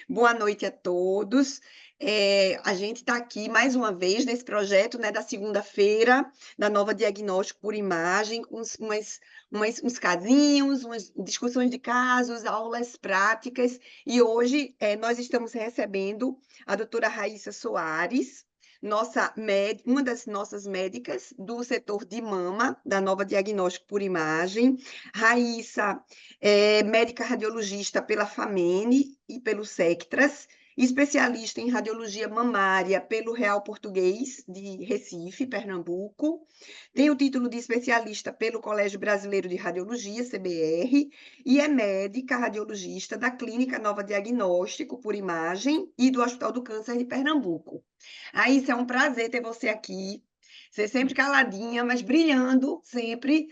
Boa noite a todos. A gente está aqui mais uma vez nesse projeto, né, da segunda-feira, da Nova Diagnóstico por Imagem, com uns casinhos, umas discussões de casos, aulas práticas. E hoje nós estamos recebendo a doutora Raíssa Soares, uma das nossas médicas do setor de mama, da Nova Diagnóstico por Imagem. Raíssa médica radiologista pela FAMENE e pelo SECTRAS, especialista em radiologia mamária pelo Real Português de Recife, Pernambuco. Tem o título de especialista pelo Colégio Brasileiro de Radiologia, CBR, e é médica radiologista da Clínica Nova Diagnóstico por Imagem e do Hospital do Câncer de Pernambuco. Isso é um prazer ter você aqui. Você sempre caladinha, mas brilhando sempre,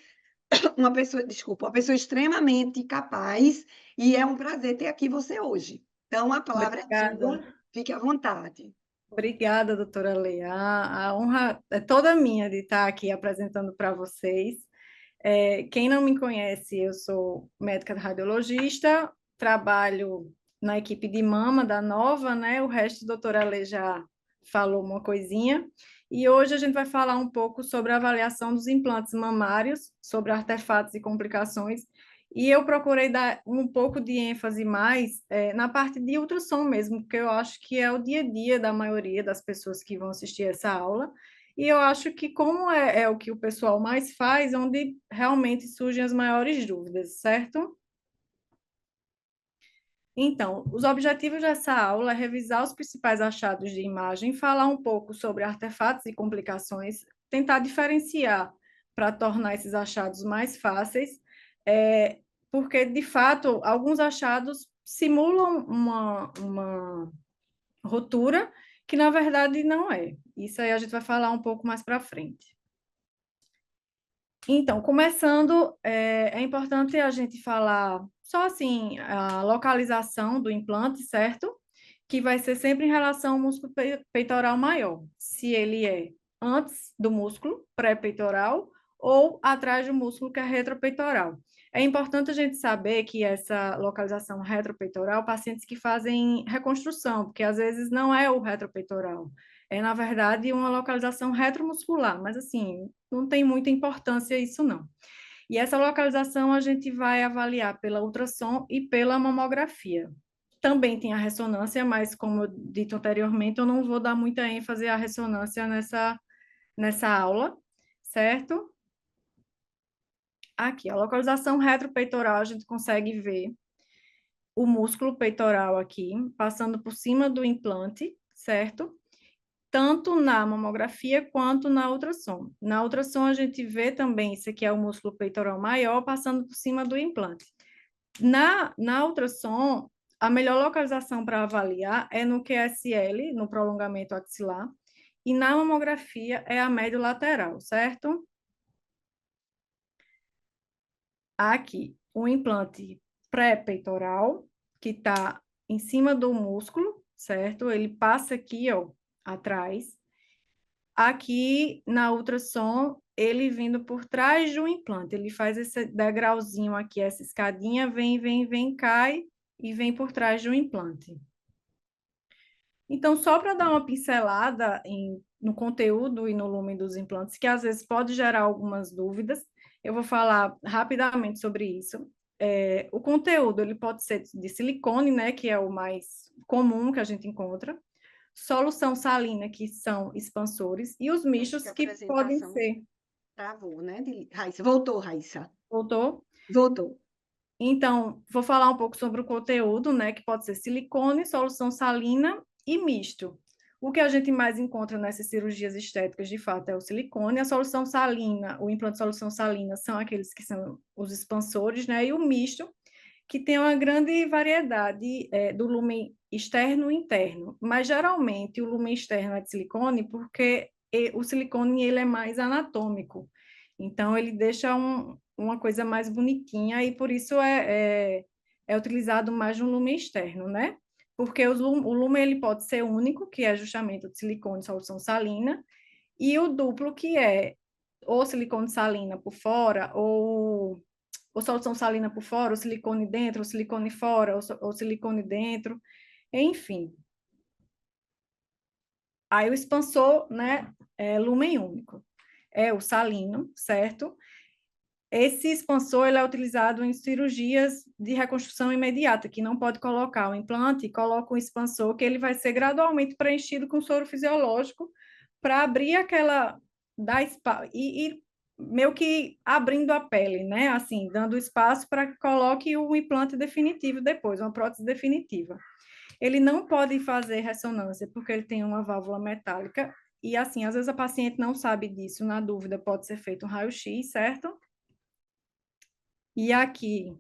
uma pessoa extremamente capaz, e é um prazer ter aqui você hoje. Então, a palavra é Obrigada. sua, fique à vontade. Obrigada, doutora Lê. A honra é toda minha de estar aqui apresentando para vocês. Quem não me conhece, eu sou médica radiologista, trabalho na equipe de mama da Nova, né? O resto, a doutora Lê já falou uma coisinha. E hoje a gente vai falar um pouco sobre a avaliação dos implantes mamários, sobre artefatos e complicações. E eu procurei dar um pouco de ênfase mais na parte de ultrassom mesmo, porque eu acho que é o dia a dia da maioria das pessoas que vão assistir essa aula. E eu acho que, como é o que o pessoal mais faz, é onde realmente surgem as maiores dúvidas, certo? Então, os objetivos dessa aula é revisar os principais achados de imagem, falar um pouco sobre artefatos e complicações, tentar diferenciar para tornar esses achados mais fáceis, é, porque, de fato, alguns achados simulam uma ruptura que, na verdade, não é. Isso aí a gente vai falar um pouco mais para frente. Então, começando, é importante a gente falar só assim a localização do implante, certo? Que vai ser sempre em relação ao músculo peitoral maior, se ele é antes do músculo pré-peitoral ou atrás do músculo que é retropeitoral. É importante a gente saber que essa localização retropeitoral, pacientes que fazem reconstrução, porque às vezes não é o retropeitoral, é na verdade uma localização retromuscular, mas assim, não tem muita importância isso não. E essa localização a gente vai avaliar pela ultrassom e pela mamografia. Também tem a ressonância, mas como eu dito anteriormente, eu não vou dar muita ênfase à ressonância nessa aula, certo? Aqui, a localização retropeitoral, a gente consegue ver o músculo peitoral aqui, passando por cima do implante, certo? Tanto na mamografia quanto na ultrassom. Na ultrassom, a gente vê também, isso aqui é o músculo peitoral maior, passando por cima do implante. Na ultrassom, a melhor localização para avaliar é no QSL, no prolongamento axilar, e na mamografia é a médio lateral, certo? Aqui, o implante pré-peitoral, que está em cima do músculo, certo? Ele passa aqui, ó, atrás. Aqui, na ultrassom, ele vindo por trás do implante. Ele faz esse degrauzinho aqui, essa escadinha, vem, cai e vem por trás do implante. Então, só para dar uma pincelada no conteúdo e no lumen dos implantes, que às vezes pode gerar algumas dúvidas, eu vou falar rapidamente sobre isso. O conteúdo, ele pode ser de silicone, né, que é o mais comum que a gente encontra, solução salina, que são expansores, e os Acho que mistos a que podem apresentação ser. travou, né, Raíssa? Voltou, Raíssa. Voltou? Voltou. Então, vou falar um pouco sobre o conteúdo, né, que pode ser silicone, solução salina e misto. O que a gente mais encontra nessas cirurgias estéticas, de fato, é o silicone. A solução salina, o implante de solução salina, são aqueles que são os expansores, né, e o misto, que tem uma grande variedade do lumen externo e interno. Mas, geralmente, o lumen externo é de silicone porque o silicone ele é mais anatômico. Então, ele deixa uma coisa mais bonitinha e, por isso, é utilizado mais no lumen externo, né? Porque o lumen ele pode ser único, que é justamente o de silicone solução salina, e o duplo, que é ou silicone salina por fora, ou solução salina por fora, ou silicone dentro, ou silicone fora, ou silicone dentro. Enfim, aí o expansor, né, é lumen único. É o salino, certo? Esse expansor ele é utilizado em cirurgias de reconstrução imediata, que não pode colocar o implante e coloca um expansor que ele vai ser gradualmente preenchido com soro fisiológico para abrir aquela e meio que abrindo a pele, né? Assim, dando espaço para que coloque o implante definitivo depois, uma prótese definitiva. Ele não pode fazer ressonância porque ele tem uma válvula metálica e assim, às vezes a paciente não sabe disso, na dúvida pode ser feito um raio-x, certo? E aqui,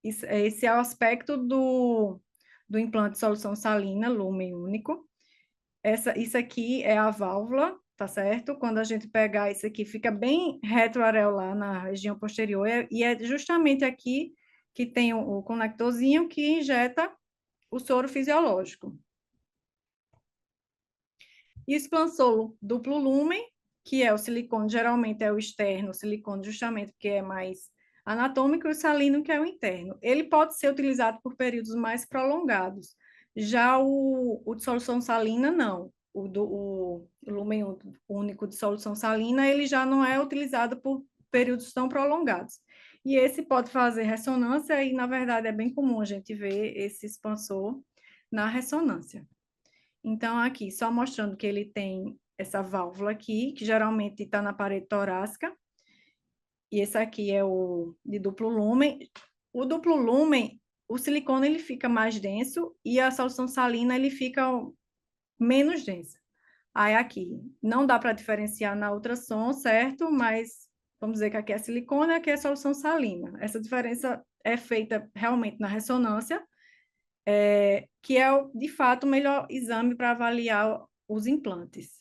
esse é o aspecto do implante de solução salina, lumen único. Isso aqui é a válvula, tá certo? Quando a gente pegar isso aqui, fica bem retroareolar na região posterior, e é justamente aqui que tem o conectorzinho que injeta o soro fisiológico. E expansor duplo lumen, que é o silicone, geralmente é o externo, o silicone justamente porque é mais anatômico, e o salino, que é o interno. Ele pode ser utilizado por períodos mais prolongados. Já o de solução salina, não. O lumen único de solução salina, ele já não é utilizado por períodos tão prolongados. E esse pode fazer ressonância, e na verdade é bem comum a gente ver esse expansor na ressonância. Então, aqui, só mostrando que ele tem essa válvula aqui, que geralmente está na parede torácica, e esse aqui é o de duplo lumen. O duplo lumen, o silicone ele fica mais denso e a solução salina ele fica menos densa. Aí aqui, não dá para diferenciar na ultrassom, certo? Mas vamos dizer que aqui é silicone e aqui é solução salina. Essa diferença é feita realmente na ressonância, que é, de fato, o melhor exame para avaliar os implantes.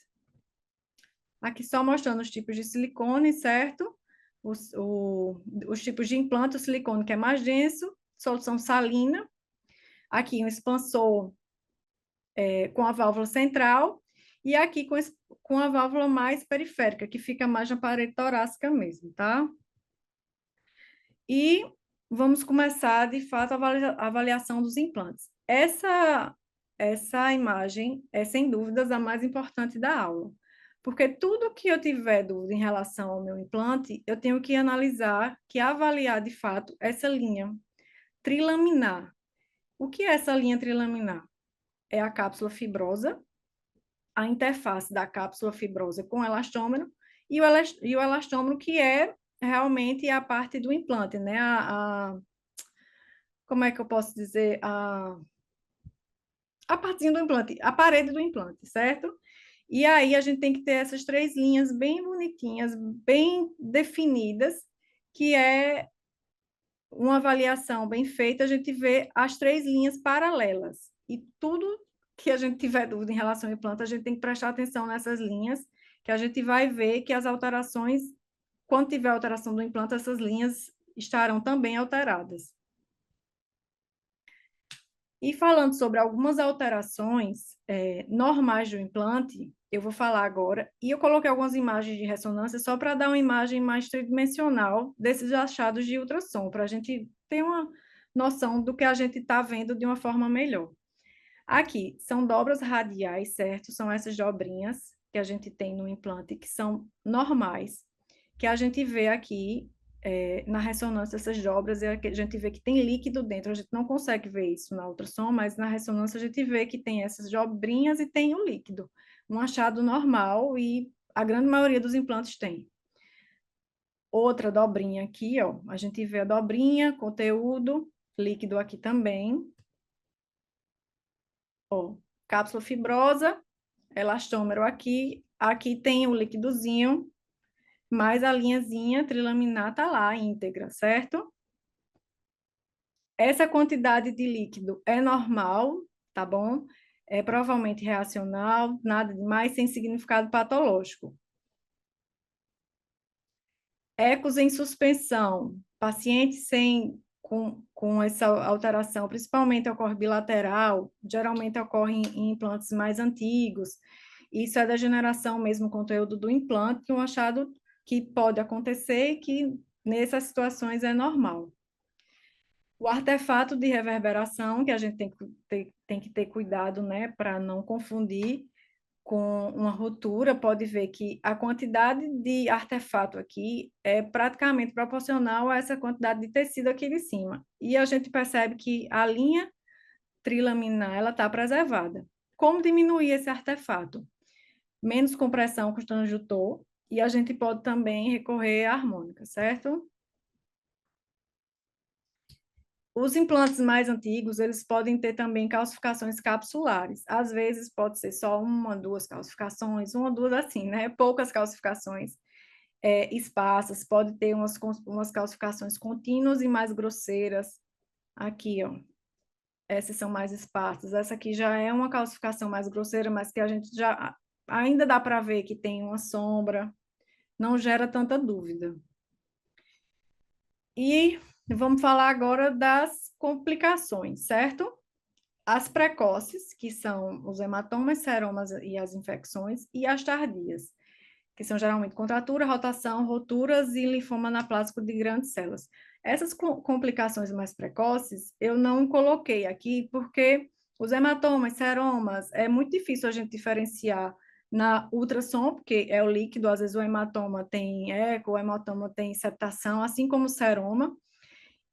Aqui só mostrando os tipos de silicone, certo? Os tipos de implante, o silicone que é mais denso, solução salina. Aqui um expansor com a válvula central, e aqui com a válvula mais periférica, que fica mais na parede torácica mesmo, tá? E vamos começar, de fato, a avaliação dos implantes. Essa imagem é, sem dúvidas, a mais importante da aula, porque tudo que eu tiver dúvida em relação ao meu implante, eu tenho que analisar, que avaliar, de fato, essa linha trilaminar. O que é essa linha trilaminar? É a cápsula fibrosa, a interface da cápsula fibrosa com o elastômero, e o elastômero que é realmente a parte do implante, né? Como é que eu posso dizer? A partezinha do implante, a parede do implante, certo? E aí a gente tem que ter essas três linhas bem bonitinhas, bem definidas, que é uma avaliação bem feita, a gente vê as três linhas paralelas. E tudo que a gente tiver dúvida em relação ao implante, a gente tem que prestar atenção nessas linhas, que a gente vai ver que as alterações, quando tiver alteração do implante, essas linhas estarão também alteradas. E falando sobre algumas alterações normais do implante, eu vou falar agora, e eu coloquei algumas imagens de ressonância só para dar uma imagem mais tridimensional desses achados de ultrassom, para a gente ter uma noção do que a gente está vendo de uma forma melhor. Aqui, são dobras radiais, certo? São essas dobrinhas que a gente tem no implante, que são normais, que a gente vê aqui na ressonância essas dobras, a gente vê que tem líquido dentro, a gente não consegue ver isso na ultrassom, mas na ressonância a gente vê que tem essas dobrinhas e tem o líquido, um achado normal, e a grande maioria dos implantes tem. Outra dobrinha aqui, ó, a gente vê a dobrinha, conteúdo, líquido aqui também. Ó, cápsula fibrosa, elastômero aqui, aqui tem o líquidozinho, mas a linhazinha trilaminar tá lá, íntegra, certo? Essa quantidade de líquido é normal, tá bom? É provavelmente reacional, nada demais, sem significado patológico. Ecos em suspensão, pacientes com essa alteração, principalmente ocorre bilateral, geralmente ocorre em implantes mais antigos. Isso é degeneração mesmo, conteúdo do implante, um achado que pode acontecer e que nessas situações é normal. O artefato de reverberação, que a gente tem que ter cuidado, né, para não confundir com uma ruptura, pode ver que a quantidade de artefato aqui é praticamente proporcional a essa quantidade de tecido aqui de cima. E a gente percebe que a linha trilaminar, ela está preservada. Como diminuir esse artefato? Menos compressão com o transdutor, e a gente pode também recorrer à harmônica, certo? Os implantes mais antigos, eles podem ter também calcificações capsulares. Às vezes pode ser só uma, duas calcificações, uma, duas assim, né? Poucas calcificações esparsas, pode ter umas calcificações contínuas e mais grosseiras. Aqui, ó. Essas são mais esparsas. Essa aqui já é uma calcificação mais grosseira, mas que a gente já ainda dá para ver que tem uma sombra, não gera tanta dúvida. E vamos falar agora das complicações, certo? As precoces, que são os hematomas, seromas e as infecções, e as tardias, que são geralmente contratura, rotação, roturas e linfoma anaplásico de grandes células. Essas complicações mais precoces, eu não coloquei aqui porque os hematomas, seromas, é muito difícil a gente diferenciar na ultrassom, porque é o líquido, às vezes o hematoma tem eco, o hematoma tem septação, assim como o seroma,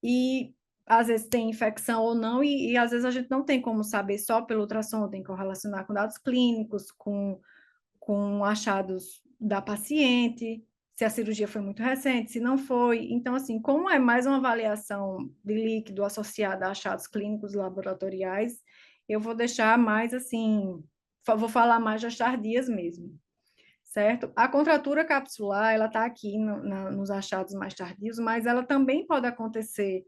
e às vezes tem infecção ou não, e às vezes a gente não tem como saber só pelo ultrassom, tem que correlacionar com dados clínicos, com achados da paciente, se a cirurgia foi muito recente, se não foi. Então, assim, como é mais uma avaliação de líquido associada a achados clínicos laboratoriais, eu vou deixar mais assim, vou falar mais das tardias mesmo, certo? A contratura capsular, ela está aqui nos achados mais tardios, mas ela também pode acontecer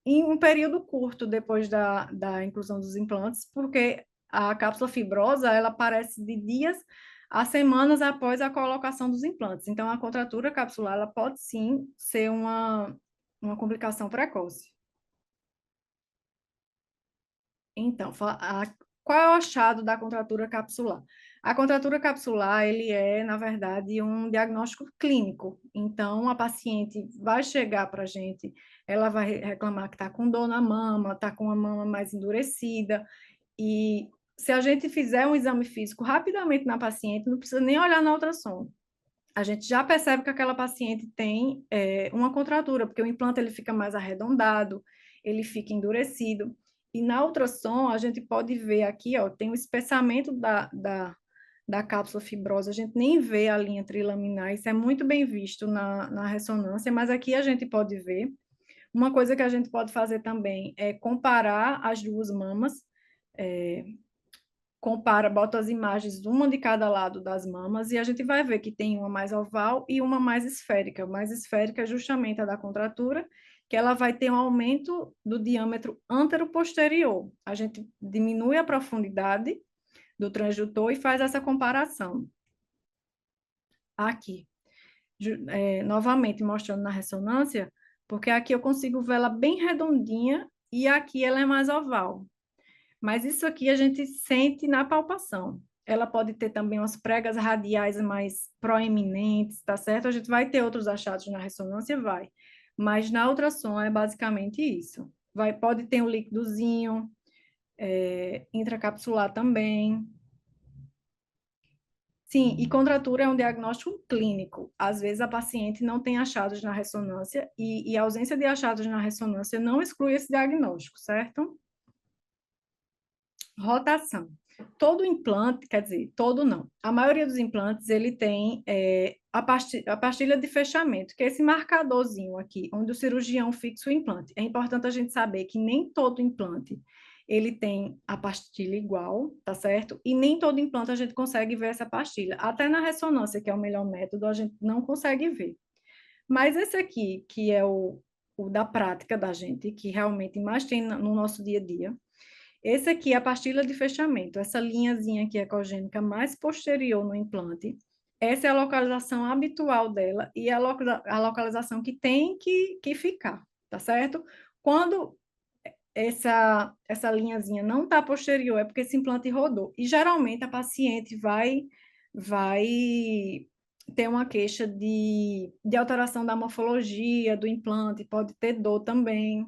em um período curto depois da inclusão dos implantes, porque a cápsula fibrosa, ela aparece de dias a semanas após a colocação dos implantes. Então, a contratura capsular, ela pode sim ser uma complicação precoce. Então, qual é o achado da contratura capsular? A contratura capsular, ele é, na verdade, um diagnóstico clínico. Então, a paciente vai chegar para a gente, ela vai reclamar que está com dor na mama, está com a mama mais endurecida, e se a gente fizer um exame físico rapidamente na paciente, não precisa nem olhar na ultrassom. A gente já percebe que aquela paciente tem uma contratura, porque o implante ele fica mais arredondado, ele fica endurecido. E na ultrassom, a gente pode ver aqui, ó, tem o espessamento da cápsula fibrosa, a gente nem vê a linha trilaminar, isso é muito bem visto na ressonância, mas aqui a gente pode ver. Uma coisa que a gente pode fazer também é comparar as duas mamas, é, bota as imagens uma de cada lado das mamas e a gente vai ver que tem uma mais oval e uma mais esférica. Mais esférica é justamente a da contratura, que ela vai ter um aumento do diâmetro antero-posterior. A gente diminui a profundidade do transdutor e faz essa comparação. Aqui, novamente mostrando na ressonância, porque aqui eu consigo vê-la bem redondinha e aqui ela é mais oval. Mas isso aqui a gente sente na palpação. Ela pode ter também umas pregas radiais mais proeminentes, tá certo? A gente vai ter outros achados na ressonância, vai. Mas na ultrassom é basicamente isso. Pode ter um líquidozinho, intracapsular também. Sim, e contratura é um diagnóstico clínico. Às vezes a paciente não tem achados na ressonância e a ausência de achados na ressonância não exclui esse diagnóstico, certo? Rotação. Todo implante, quer dizer, todo não. A maioria dos implantes, ele tem a pastilha de fechamento, que é esse marcadorzinho aqui, onde o cirurgião fixa o implante. É importante a gente saber que nem todo implante, ele tem a pastilha igual, tá certo? E nem todo implante a gente consegue ver essa pastilha. Até na ressonância, que é o melhor método, a gente não consegue ver. Mas esse aqui, que é o da prática da gente, que realmente mais tem no nosso dia a dia, esse aqui é a pastilha de fechamento, essa linhazinha aqui ecogênica mais posterior no implante. Essa é a localização habitual dela e a localização que tem que ficar, tá certo? Quando essa linhazinha não está posterior, é porque esse implante rodou. E geralmente a paciente vai ter uma queixa de alteração da morfologia do implante, pode ter dor também.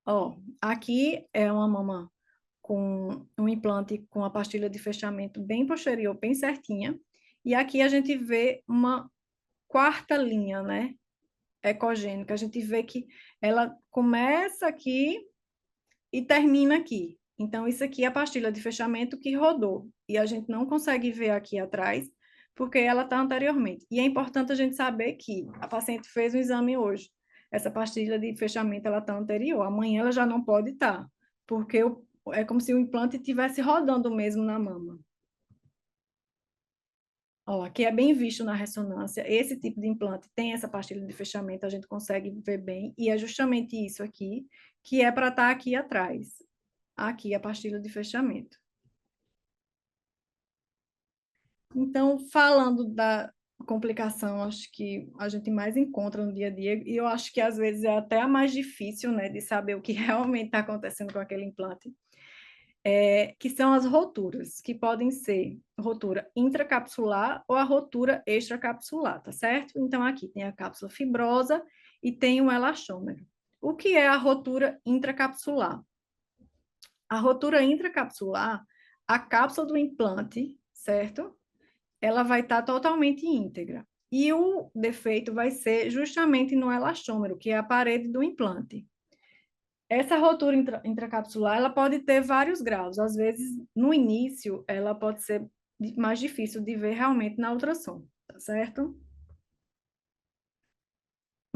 Ó, aqui é uma mama com um implante com a pastilha de fechamento bem posterior, bem certinha. E aqui a gente vê uma quarta linha, né? Ecogênica. A gente vê que ela começa aqui e termina aqui. Então, isso aqui é a pastilha de fechamento que rodou. E a gente não consegue ver aqui atrás, porque ela está anteriormente. E é importante a gente saber que a paciente fez um exame hoje. Essa pastilha de fechamento, ela está anterior. Amanhã ela já não pode estar, porque é como se o implante estivesse rodando mesmo na mama. Ó, aqui é bem visto na ressonância. Esse tipo de implante tem essa pastilha de fechamento, a gente consegue ver bem. E é justamente isso aqui, que é para estar aqui atrás. Aqui a pastilha de fechamento. Então, falando da complicação, acho que a gente mais encontra no dia a dia, e eu acho que às vezes é até a mais difícil, né, de saber o que realmente está acontecendo com aquele implante, que são as roturas, que podem ser rotura intracapsular ou a rotura extracapsular, tá certo? Então, aqui tem a cápsula fibrosa e tem o elastômero. O que é a rotura intracapsular? A rotura intracapsular, a cápsula do implante, certo? Ela vai estar totalmente íntegra. E o defeito vai ser justamente no elastômero, que é a parede do implante. Essa rotura intracapsular, ela pode ter vários graus. Às vezes, no início, ela pode ser mais difícil de ver realmente na ultrassom, tá certo?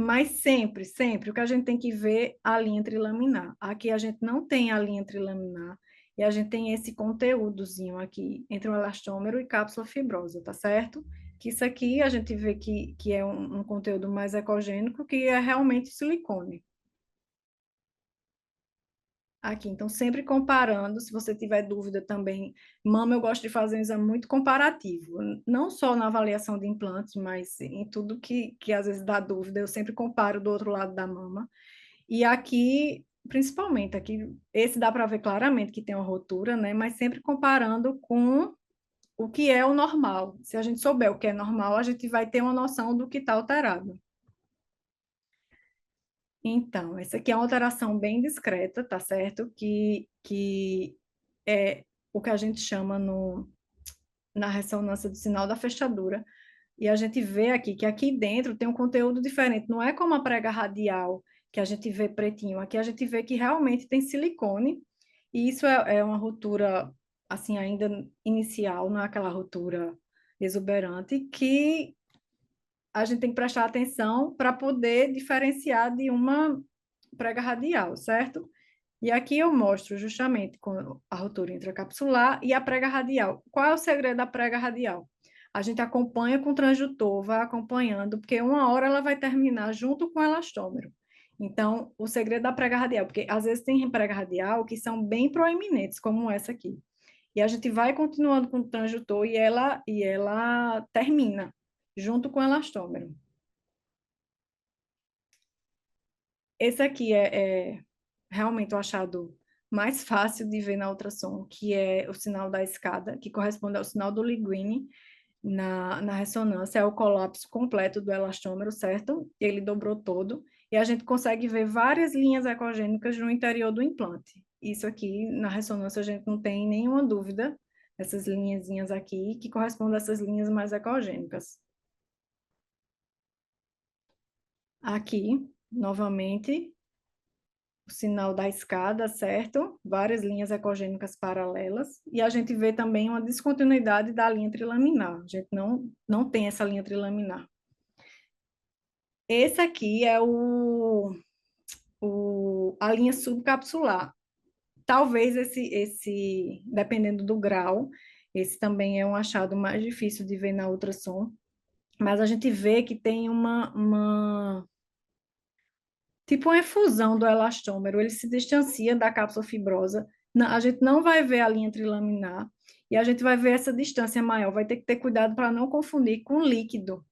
Mas sempre, sempre, o que a gente tem que ver é a linha trilaminar. Aqui a gente não tem a linha trilaminar e a gente tem esse conteúdozinho aqui entre o elastômero e cápsula fibrosa, tá certo? Que isso aqui a gente vê que é um conteúdo mais ecogênico, que é realmente silicone. Aqui, então, sempre comparando, se você tiver dúvida também, mama, eu gosto de fazer um exame muito comparativo, não só na avaliação de implantes, mas em tudo que às vezes dá dúvida, eu sempre comparo do outro lado da mama. E aqui, principalmente, aqui, esse dá para ver claramente que tem uma rotura, né? Mas sempre comparando com o que é o normal. Se a gente souber o que é normal, a gente vai ter uma noção do que está alterado. Então, essa aqui é uma alteração bem discreta, tá certo? Que é o que a gente chama na ressonância do sinal da fechadura. E a gente vê aqui que aqui dentro tem um conteúdo diferente. Não é como a prega radial, que a gente vê pretinho. Aqui a gente vê que realmente tem silicone. E isso é uma ruptura, assim, ainda inicial, não é aquela ruptura exuberante, que a gente tem que prestar atenção para poder diferenciar de uma prega radial, certo? E aqui eu mostro justamente com a rotura intracapsular e a prega radial. Qual é o segredo da prega radial? A gente acompanha com o transdutor, vai acompanhando, porque uma hora ela vai terminar junto com o elastômero. Então, o segredo da prega radial, porque às vezes tem prega radial que são bem proeminentes, como essa aqui. E a gente vai continuando com o transdutor e ela termina junto com o elastômero. Esse aqui é realmente o achado mais fácil de ver na ultrassom, que é o sinal da escada, que corresponde ao sinal do Liguine na ressonância, é o colapso completo do elastômero, certo? Ele dobrou todo, e a gente consegue ver várias linhas ecogênicas no interior do implante. Isso aqui, na ressonância, a gente não tem nenhuma dúvida, essas linhazinhas aqui, que correspondem a essas linhas mais ecogênicas. Aqui, novamente, o sinal da escada, certo? Várias linhas ecogênicas paralelas, e a gente vê também uma descontinuidade da linha trilaminar. A gente não tem essa linha trilaminar. Esse aqui é a linha subcapsular. Talvez dependendo do grau, esse também é um achado mais difícil de ver na ultrassom, mas a gente vê que tem tipo uma efusão do elastômero, ele se distancia da cápsula fibrosa. A gente não vai ver a linha trilaminar e a gente vai ver essa distância maior. Vai ter que ter cuidado para não confundir com líquido.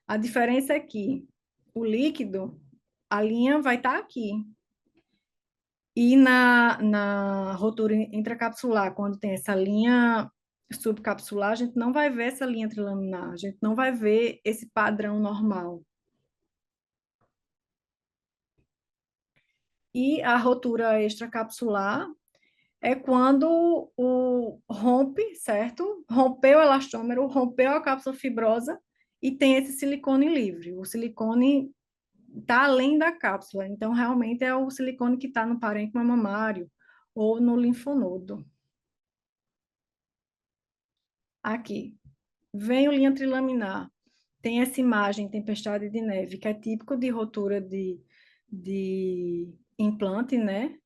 A diferença é que o líquido, a linha vai estar aqui. E na rotura intracapsular, quando tem essa linha subcapsular, a gente não vai ver essa linha trilaminar, a gente não vai ver esse padrão normal. E a rotura extracapsular é quando o rompe, certo? Rompeu o elastômero, rompeu a cápsula fibrosa e tem esse silicone livre. O silicone está além da cápsula, então realmente é o silicone que está no parênquima mamário ou no linfonodo. Aqui, vem o linha trilaminar. Tem essa imagem, tempestade de neve, que é típico de rotura de implante, né?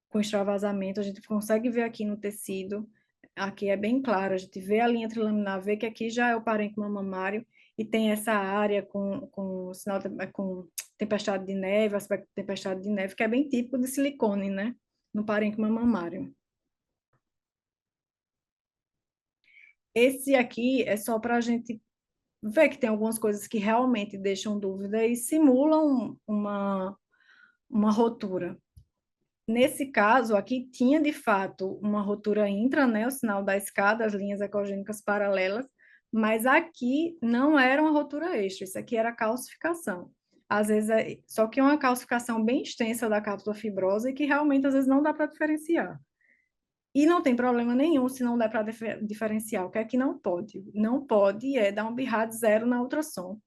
Com extravasamento, a gente consegue ver aqui no tecido, aqui é bem claro, a gente vê a linha trilaminar, vê que aqui já é o parênquima mamário e tem essa área com sinal com tempestade de neve, aspecto de tempestade de neve, que é bem típico de silicone, né? No parênquima mamário. Esse aqui é só para a gente ver que tem algumas coisas que realmente deixam dúvida e simulam uma rotura. Nesse caso, aqui tinha de fato uma rotura intra, né, o sinal da escada, as linhas ecogênicas paralelas, mas aqui não era uma rotura extra, isso aqui era calcificação. Às vezes, só que é uma calcificação bem extensa da cápsula fibrosa e que realmente às vezes não dá para diferenciar. E não tem problema nenhum se não der para diferenciar. O que é que não pode? Não pode é dar um BIRAD zero na ultrassom.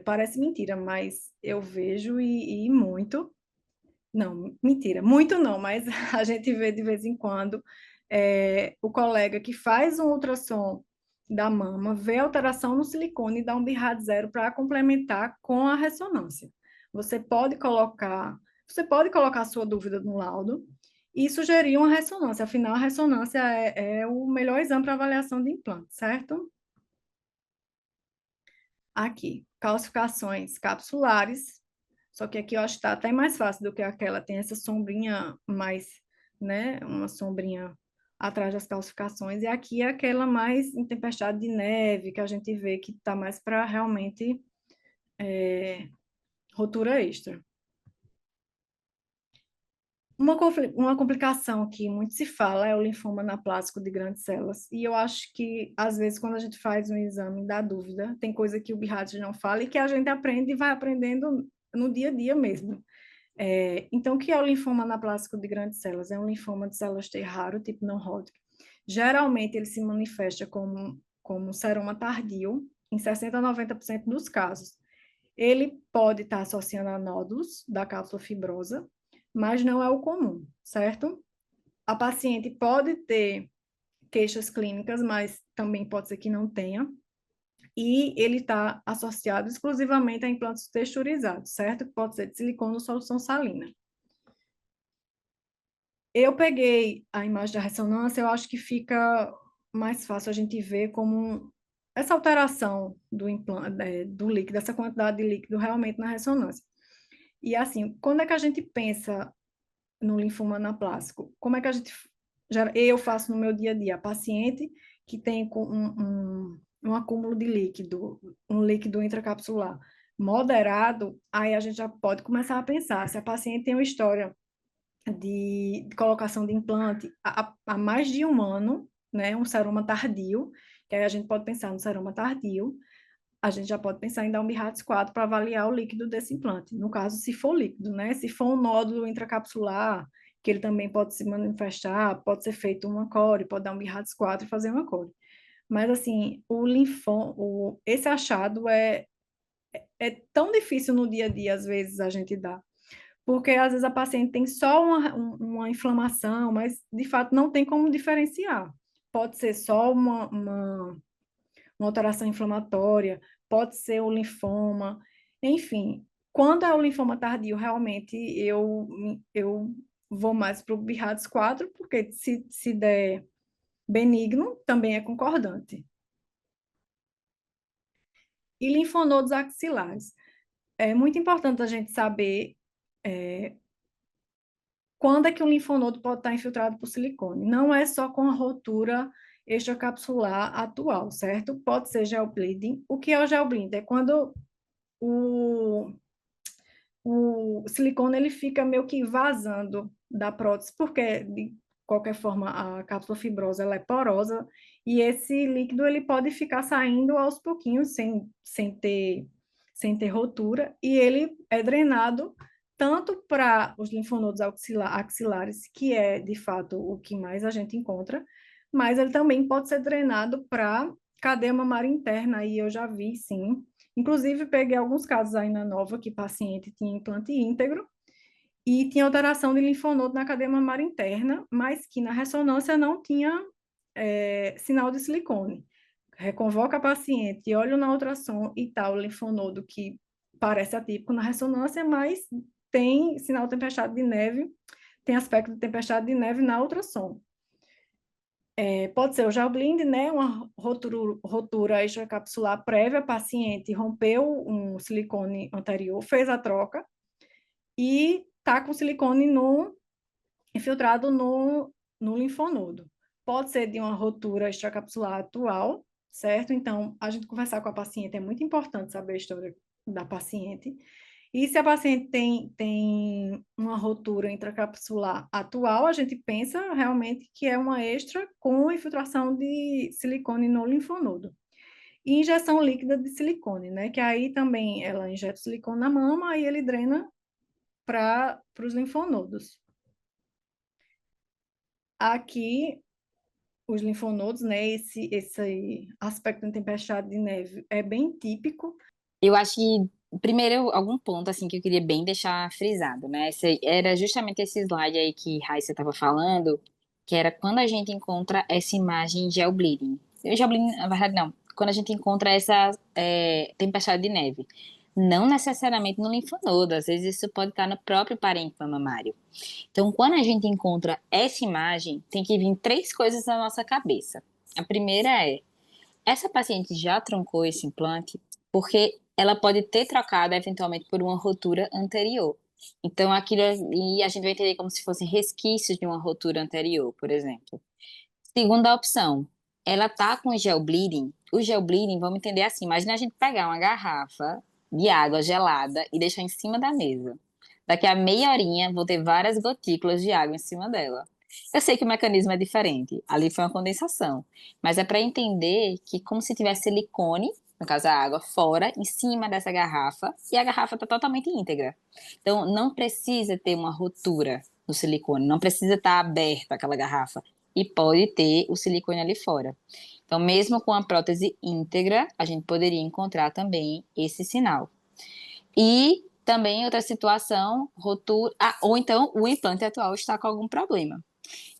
Parece mentira, mas eu vejo e muito. Não, mentira, muito não, mas a gente vê de vez em quando o colega que faz um ultrassom da mama, vê alteração no silicone e dá um BIRAD zero para complementar com a ressonância. Você pode colocar a sua dúvida no laudo e sugerir uma ressonância. Afinal, a ressonância é o melhor exame para avaliação de implante, certo? Aqui, calcificações capsulares, só que aqui eu acho que está até mais fácil do que aquela, tem essa sombrinha mais, né, uma sombrinha atrás das calcificações, e aqui é aquela mais em tempestade de neve, que a gente vê que está mais para realmente rotura extra. Uma complicação que muito se fala é o linfoma anaplásico de grandes células. E eu acho que, às vezes, quando a gente faz um exame, dá dúvida. Tem coisa que o BIRAD não fala e que a gente aprende e vai aprendendo no dia a dia mesmo. Então, o que é o linfoma anaplásico de grandes células? É um linfoma de células T raro, tipo não-Hodgkin. Geralmente, ele se manifesta como seroma tardio, em 60 a 90% dos casos. Ele pode estar associando a nódulos da cápsula fibrosa, mas não é o comum, certo? A paciente pode ter queixas clínicas, mas também pode ser que não tenha. E ele está associado exclusivamente a implantes texturizados, certo? Pode ser de silicone ou solução salina. Eu peguei a imagem da ressonância, eu acho que fica mais fácil a gente ver como essa alteração do implante, do líquido, essa quantidade de líquido realmente na ressonância. E assim, quando é que a gente pensa no linfoma anaplásico? Como é que eu faço no meu dia a dia? Paciente que tem um acúmulo de líquido, um líquido intracapsular moderado, aí a gente já pode começar a pensar se a paciente tem uma história de colocação de implante há mais de um ano, né, um seroma tardio, que aí a gente pode pensar no seroma tardio, a gente já pode pensar em dar um BIRADS 4 para avaliar o líquido desse implante. No caso, se for líquido, né? Se for um nódulo intracapsular, que ele também pode se manifestar, pode ser feito uma core, pode dar um BIRADS 4 e fazer uma core. Mas, assim, esse achado é tão difícil no dia a dia, às vezes, a gente dar. Porque, às vezes, a paciente tem só uma inflamação, mas, de fato, não tem como diferenciar. Pode ser só uma alteração inflamatória, pode ser o linfoma, enfim. Quando é o linfoma tardio, realmente eu vou mais para o BIRADS 4, porque se der benigno, também é concordante. E linfonodos axilares. É muito importante a gente saber quando é que o linfonodo pode estar infiltrado por silicone. Não é só com a rotura extracapsular atual, certo? Pode ser gel bleeding. O que é o gel bleeding? É quando o, o silicone ele fica meio que vazando da prótese, porque qualquer forma, a cápsula fibrosa ela é porosa e esse líquido ele pode ficar saindo aos pouquinhos sem ter rotura e ele é drenado tanto para os linfonodos axilares, que é de fato o que mais a gente encontra, mas ele também pode ser drenado para cadeia mamária interna, e eu já vi, sim. Inclusive, peguei alguns casos aí na Nova que paciente tinha implante íntegro e tinha alteração de linfonodo na cadeia mamária interna, mas que na ressonância não tinha sinal de silicone. Reconvoca a paciente, olha na ultrassom e tal, o linfonodo que parece atípico na ressonância, mas tem sinal de tempestade de neve, tem aspecto de tempestade de neve na ultrassom. Pode ser o gel blind, né? Uma rotura extracapsular prévia, paciente rompeu um silicone anterior, fez a troca e tá com silicone infiltrado no linfonodo. Pode ser de uma rotura extracapsular atual, certo? Então, a gente conversar com a paciente é muito importante saber a história da paciente. E se a paciente tem uma rotura intracapsular atual, a gente pensa realmente que é uma extra com infiltração de silicone no linfonodo. E injeção líquida de silicone, né? Que aí também ela injeta silicone na mama e ele drena para os linfonodos. Aqui, os linfonodos, né? Esse aspecto de tempestade de neve é bem típico. Eu acho que, primeiro, algum ponto, assim, que eu queria bem deixar frisado, né? Era justamente esse slide aí que Raíssa estava falando, que era quando a gente encontra essa imagem gel bleeding. Gel bleeding, na verdade, não. Quando a gente encontra essa tempestade de neve. Não necessariamente no linfonodo, às vezes isso pode estar no próprio parênquima mamário. Então, quando a gente encontra essa imagem, tem que vir três coisas na nossa cabeça. A primeira é, essa paciente já troncou esse implante porque ela pode ter trocado eventualmente por uma rotura anterior. Então, aquilo ali a gente vai entender como se fossem resquícios de uma rotura anterior, por exemplo. Segunda opção, ela tá com gel bleeding. O gel bleeding, vamos entender assim, imagina a gente pegar uma garrafa de água gelada e deixar em cima da mesa. Daqui a meia horinha, vou ter várias gotículas de água em cima dela. Eu sei que o mecanismo é diferente, ali foi uma condensação, mas é para entender que como se tivesse silicone, no caso a água, fora, em cima dessa garrafa, e a garrafa está totalmente íntegra. Então, não precisa ter uma rotura no silicone, não precisa estar aberta aquela garrafa, e pode ter o silicone ali fora. Então, mesmo com a prótese íntegra, a gente poderia encontrar também esse sinal. E também outra situação, rotura, ou então o implante atual está com algum problema.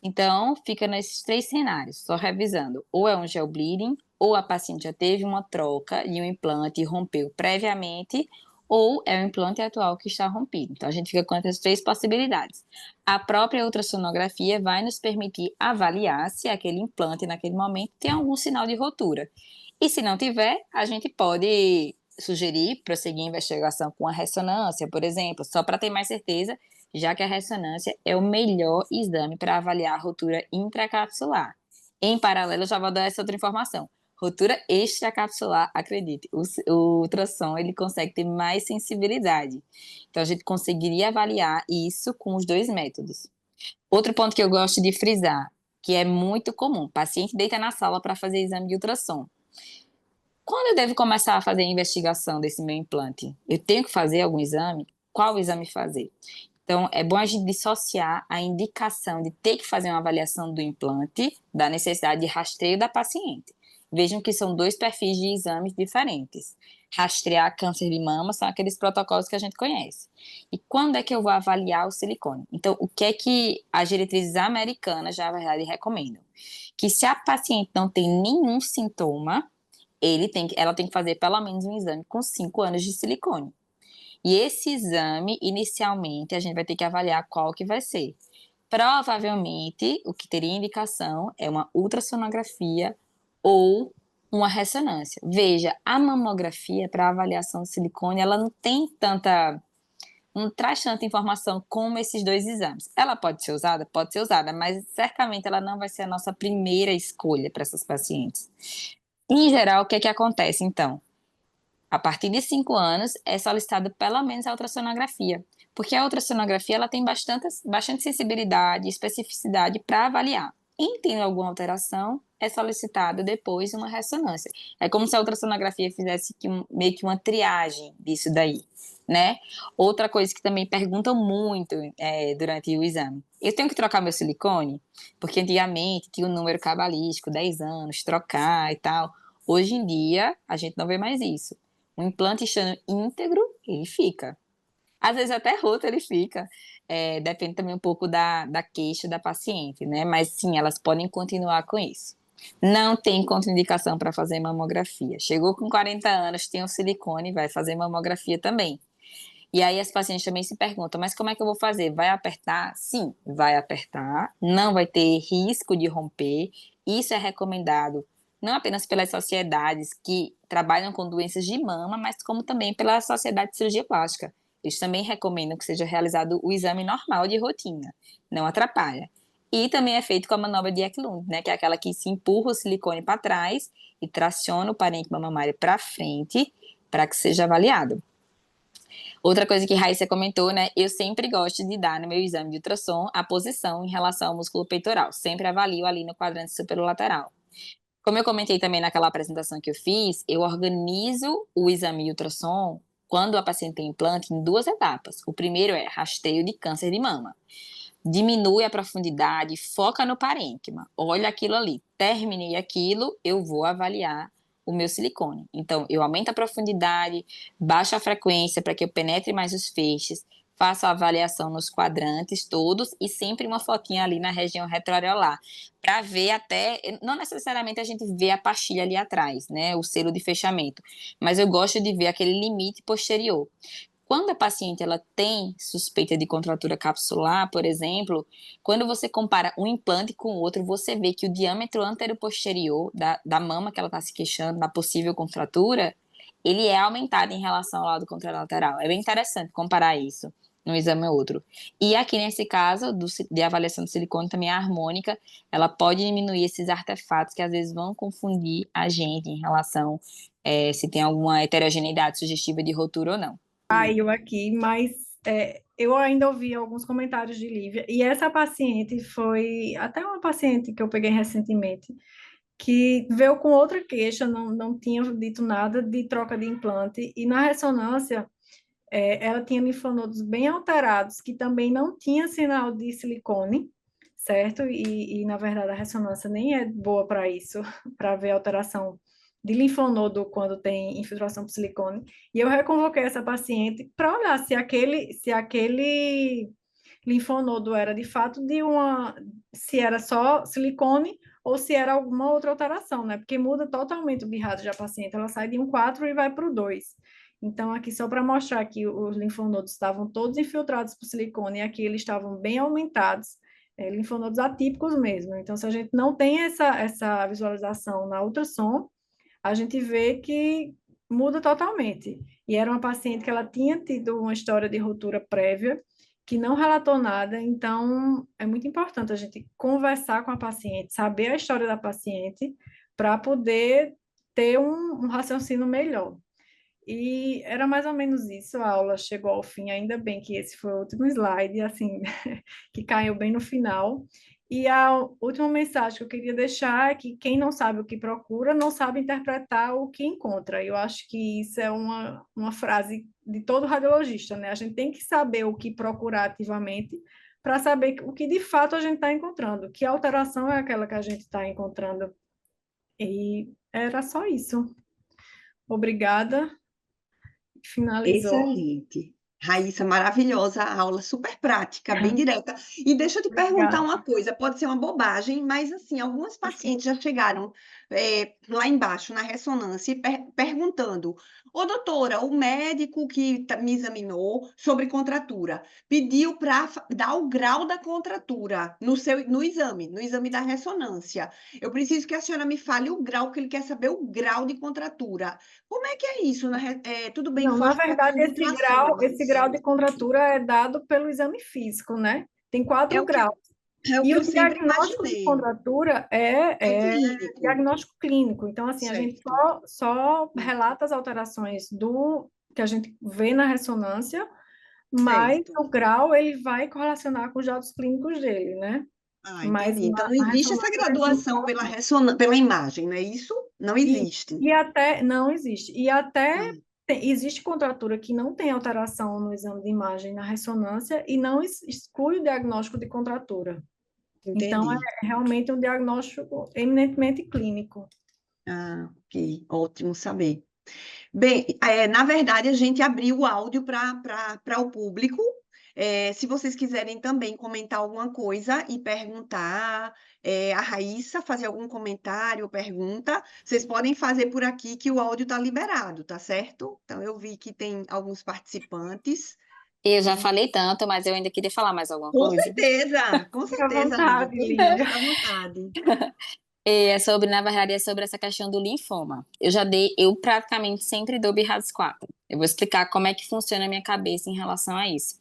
Então, fica nesses três cenários, só revisando. Ou é um gel bleeding, ou a paciente já teve uma troca de um implante e rompeu previamente, ou é o implante atual que está rompido. Então, a gente fica com essas três possibilidades. A própria ultrassonografia vai nos permitir avaliar se aquele implante, naquele momento, tem algum sinal de rotura. E se não tiver, a gente pode sugerir prosseguir a investigação com a ressonância, por exemplo, só para ter mais certeza, já que a ressonância é o melhor exame para avaliar a rotura intracapsular. Em paralelo, eu já vou dar essa outra informação. Rotura extracapsular, acredite, o ultrassom ele consegue ter mais sensibilidade. Então, a gente conseguiria avaliar isso com os dois métodos. Outro ponto que eu gosto de frisar, que é muito comum, o paciente deita na sala para fazer exame de ultrassom. Quando eu devo começar a fazer a investigação desse meu implante? Eu tenho que fazer algum exame? Qual exame fazer? Então, é bom a gente dissociar a indicação de ter que fazer uma avaliação do implante da necessidade de rastreio da paciente. Vejam que são dois perfis de exames diferentes. Rastrear câncer de mama são aqueles protocolos que a gente conhece. E quando é que eu vou avaliar o silicone? Então, o que é que as diretrizes americanas já, na verdade, recomendam? Que se a paciente não tem nenhum sintoma, ela tem que fazer pelo menos um exame com 5 anos de silicone. E esse exame, inicialmente, a gente vai ter que avaliar qual que vai ser. Provavelmente, o que teria indicação é uma ultrassonografia ou uma ressonância. Veja, a mamografia para avaliação de silicone, ela não traz tanta informação como esses dois exames. Ela pode ser usada? Pode ser usada, mas certamente ela não vai ser a nossa primeira escolha para essas pacientes. Em geral, o que é que acontece, então? A partir de 5 anos, é solicitado pelo menos a ultrassonografia, Porque a ultrassonografia ela tem bastante sensibilidade e especificidade para avaliar. Em tendo alguma alteração, é solicitada depois uma ressonância. É como se a ultrassonografia fizesse meio que uma triagem disso daí, né? Outra coisa que também perguntam muito durante o exame. Eu tenho que trocar meu silicone? Porque antigamente tinha um número cabalístico, 10 anos, trocar e tal. Hoje em dia, a gente não vê mais isso. O implante estando íntegro, ele fica. Às vezes até roto ele fica. Depende também um pouco da queixa da paciente, né? Mas sim, elas podem continuar com isso. Não tem contraindicação para fazer mamografia. Chegou com 40 anos, tem o silicone, vai fazer mamografia também. E aí as pacientes também se perguntam, mas como é que eu vou fazer? Vai apertar? Sim, vai apertar. Não vai ter risco de romper. Isso é recomendado não apenas pelas sociedades que trabalham com doenças de mama, mas como também pela Sociedade de Cirurgia Plástica. Eles também recomendam que seja realizado o exame normal de rotina, não atrapalha. E também é feito com a manobra de Eklund, né, que é aquela que se empurra o silicone para trás e traciona o parênquima mamário para frente para que seja avaliado. Outra coisa que Raíssa comentou, né? Eu sempre gosto de dar no meu exame de ultrassom a posição em relação ao músculo peitoral. Sempre avalio ali no quadrante superolateral. Como eu comentei também naquela apresentação que eu fiz, eu organizo o exame de ultrassom quando a paciente tem implante em 2 etapas. O primeiro é rastreio de câncer de mama. Diminui a profundidade, foca no parênquima. Olha aquilo ali. Terminei aquilo, eu vou avaliar o meu silicone. Então, eu aumento a profundidade, baixo a frequência para que eu penetre mais os feixes, faço a avaliação nos quadrantes todos e sempre uma fotinha ali na região retroareolar, para ver até, não necessariamente a gente vê a pastilha ali atrás, né, o selo de fechamento, mas eu gosto de ver aquele limite posterior. Quando a paciente ela tem suspeita de contratura capsular, por exemplo, quando você compara um implante com o outro, você vê que o diâmetro anteroposterior da mama que ela está se queixando, da possível contratura, ele é aumentado em relação ao lado contralateral. É bem interessante comparar isso num exame ou outro. E aqui nesse caso de avaliação do silicone também a harmônica, ela pode diminuir esses artefatos que às vezes vão confundir a gente em relação se tem alguma heterogeneidade sugestiva de rotura ou não. Caiu aqui, mas eu ainda ouvi alguns comentários de Lívia, e essa paciente foi até uma paciente que eu peguei recentemente, que veio com outra queixa, não tinha dito nada de troca de implante, e na ressonância ela tinha linfonodos bem alterados, que também não tinha sinal de silicone, certo? Na verdade, a ressonância nem é boa para isso, para ver alteração de linfonodo quando tem infiltração por silicone. E eu reconvoquei essa paciente para olhar se aquele linfonodo era de fato se era só silicone ou se era alguma outra alteração, né? Porque muda totalmente o BIRAD da paciente, ela sai de um 4 e vai para o 2. Então, aqui só para mostrar que os linfonodos estavam todos infiltrados por silicone e aqui eles estavam bem aumentados, linfonodos atípicos mesmo. Então, se a gente não tem essa visualização na ultrassom, a gente vê que muda totalmente. E era uma paciente que ela tinha tido uma história de ruptura prévia, que não relatou nada, então é muito importante a gente conversar com a paciente, saber a história da paciente, para poder ter um raciocínio melhor. E era mais ou menos isso, a aula chegou ao fim, ainda bem que esse foi o último slide, assim, que caiu bem no final. E a última mensagem que eu queria deixar é que quem não sabe o que procura, não sabe interpretar o que encontra. Eu acho que isso é uma frase de todo radiologista, né? A gente tem que saber o que procurar ativamente para saber o que de fato a gente está encontrando, que alteração é aquela que a gente está encontrando. E era só isso. Obrigada. Finalizou. Excelente. Raíssa, maravilhosa a aula, super prática, bem Ah, direta. E deixa eu te perguntar obrigada. uma coisa, pode ser uma bobagem, mas assim, algumas pacientes já chegaram lá embaixo na ressonância e perguntando: Ô doutora, o médico que me examinou sobre contratura pediu para dar o grau da contratura no exame da ressonância. Eu preciso que a senhora me fale o grau, que ele quer saber o grau de contratura. Como é que é isso? Tudo bem que Não, foi na uma verdade, explicação de ultrassom, esse mas grau de contratura é dado pelo exame físico, né? Tem é 4 o que, graus. é o E que o eu sempre diagnóstico de imaginei. contratura É é clínico, diagnóstico clínico. Então, assim, a gente certo? só relata as alterações do que a gente vê na ressonância, mas certo. o grau ele vai correlacionar com os dados clínicos dele, né? Ah, Mas entendi. Então, não na existe essa ressonância vai graduação mostrar. pela imagem, não é isso? Não E, existe. e até não existe. E até Ah, existe contratura que não tem alteração no exame de imagem na ressonância e não exclui o diagnóstico de contratura. Então, entendi. é realmente um diagnóstico eminentemente clínico. Ah, ok. Ótimo saber. Bem, na verdade, a gente abriu o áudio para o público. Se vocês quiserem também comentar alguma coisa e perguntar, a Raíssa, fazer algum comentário ou pergunta, vocês podem fazer por aqui que o áudio está liberado, tá certo? Então, eu vi que tem alguns participantes. Eu já E falei tanto, mas eu ainda queria falar mais alguma coisa. com Fica à certeza, amiga, vontade, pode Lívia. ficar à vontade. É sobre, na verdade, é sobre essa questão do linfoma. Eu praticamente sempre dou BIRADS 4. Eu vou explicar como é que funciona a minha cabeça em relação a isso.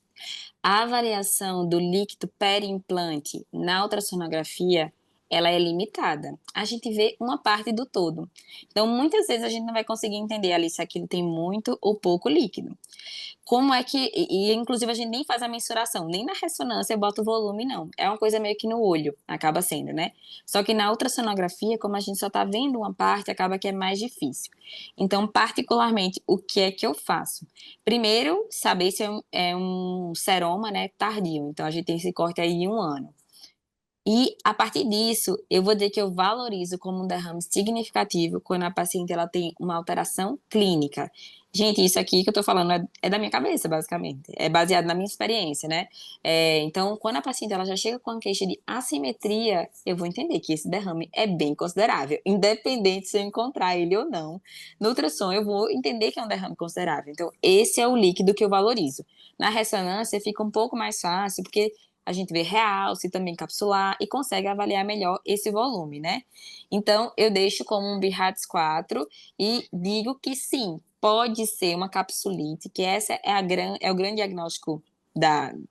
A avaliação do líquido peri-implante na ultrassonografia, ela é limitada. A gente vê uma parte do todo. Então, muitas vezes a gente não vai conseguir entender ali se aquilo tem muito ou pouco líquido. Como é que. Inclusive, a gente nem faz a mensuração, nem na ressonância eu boto o volume, não. É uma coisa meio que no olho, acaba sendo, né? Só que na ultrassonografia, como a gente só tá vendo uma parte, acaba que é mais difícil. Então, particularmente, o que é que eu faço? Primeiro, saber se é um seroma, né, tardio. Então, a gente tem esse corte aí de 1 ano. E, a partir disso, eu vou dizer que eu valorizo como um derrame significativo quando a paciente ela tem uma alteração clínica. Gente, isso aqui que eu tô falando é da minha cabeça, basicamente. É baseado na minha experiência, né? Então, quando a paciente ela já chega com uma queixa de assimetria, eu vou entender que esse derrame é bem considerável, independente se eu encontrar ele ou não. No ultrassom, eu vou entender que é um derrame considerável. Então, esse é o líquido que eu valorizo. Na ressonância, fica um pouco mais fácil, porque a gente vê realce, também capsular e consegue avaliar melhor esse volume, né? Então, eu deixo como um BIRADS 4 e digo que sim, pode ser uma capsulite, que essa é o grande diagnóstico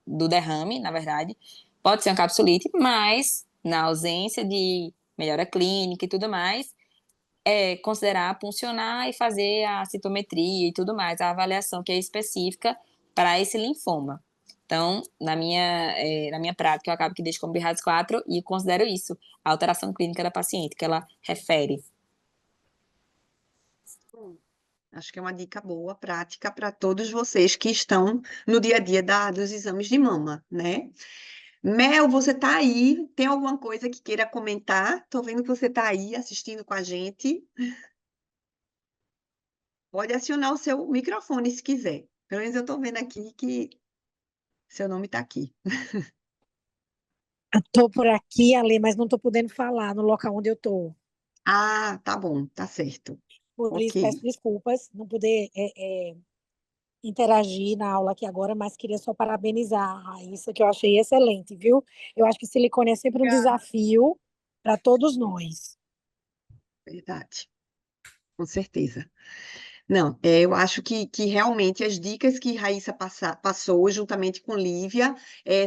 do derrame, na verdade. Pode ser uma capsulite, mas na ausência de melhora clínica e tudo mais, considerar puncionar e fazer a citometria e tudo mais, a avaliação que é específica para esse linfoma. Então, na minha prática, eu acabo que deixo como BIRADS 4 e considero isso, a alteração clínica da paciente, que ela refere. Hum, Acho que é uma dica boa, prática, para todos vocês que estão no dia a dia dos exames de mama, né? Mel, você está aí? Tem alguma coisa que queira comentar? Estou vendo que você está aí assistindo com a gente. Pode acionar o seu microfone se quiser. Pelo menos eu estou vendo aqui que seu nome está aqui. Estou por aqui, Ale, mas não estou podendo falar no local onde eu estou. Ah, tá bom, tá certo. Por isso, peço Ok. desculpas não poder interagir na aula aqui agora, mas queria só parabenizar a Raíssa, que eu achei excelente, viu? Eu acho que silicone é sempre um desafio para todos nós. Verdade, com certeza. Não, eu acho que realmente as dicas que Raíssa passou, juntamente com Lívia,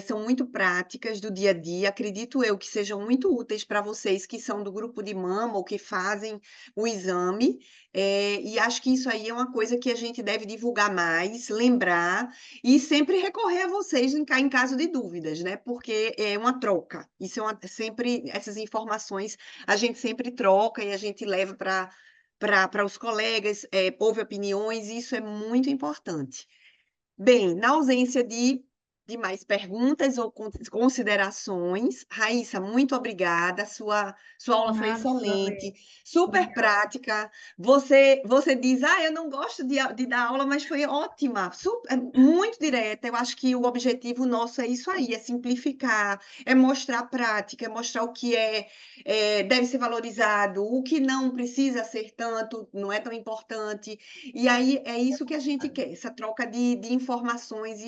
são muito práticas do dia a dia. Acredito eu que sejam muito úteis para vocês que são do grupo de mama ou que fazem o exame. E acho que isso aí é uma coisa que a gente deve divulgar mais, lembrar e sempre recorrer a vocês em caso de dúvidas, né? Porque é uma troca. Isso é sempre essas informações a gente sempre troca e a gente leva para os colegas, ouve opiniões, e isso é muito importante. Bem, na ausência de mais perguntas ou considerações, Raíssa, muito obrigada. Sua aula foi Nada, excelente, Ale. super Obrigada. prática. Você diz, eu não gosto de dar aula, mas foi ótima, muito direta. Eu acho que o objetivo nosso é isso aí, é simplificar, é mostrar a prática, é mostrar o que deve ser valorizado, o que não precisa ser tanto, não é tão importante. E aí é isso que a gente quer, essa troca de informações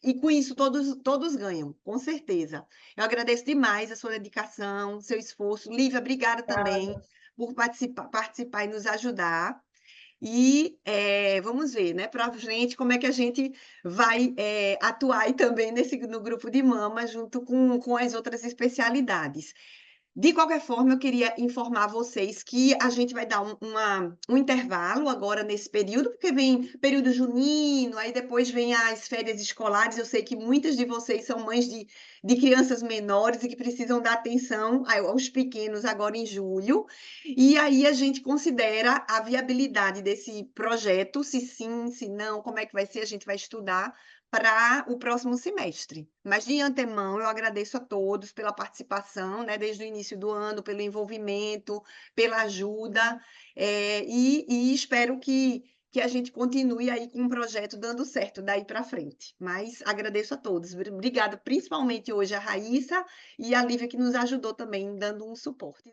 e com isso todos ganham, com certeza. Eu agradeço demais a sua dedicação, seu esforço. Lívia, obrigada também por participar e nos ajudar. E vamos ver, né, para frente, como é que a gente vai atuar aí também no grupo de mama, junto com as outras especialidades. De qualquer forma, eu queria informar vocês que a gente vai dar um intervalo agora nesse período, porque vem período junino, aí depois vem as férias escolares. Eu sei que muitas de vocês são mães de crianças menores e que precisam dar atenção aos pequenos agora em julho. E aí a gente considera a viabilidade desse projeto, se sim, se não, como é que vai ser, a gente vai estudar para o próximo semestre. Mas, de antemão, eu agradeço a todos pela participação, né, desde o início do ano, pelo envolvimento, pela ajuda, e espero que a gente continue aí com o projeto dando certo daí para frente. Mas agradeço a todos. Obrigada, principalmente hoje, a Raíssa e a Lívia, que nos ajudou também, dando um suporte.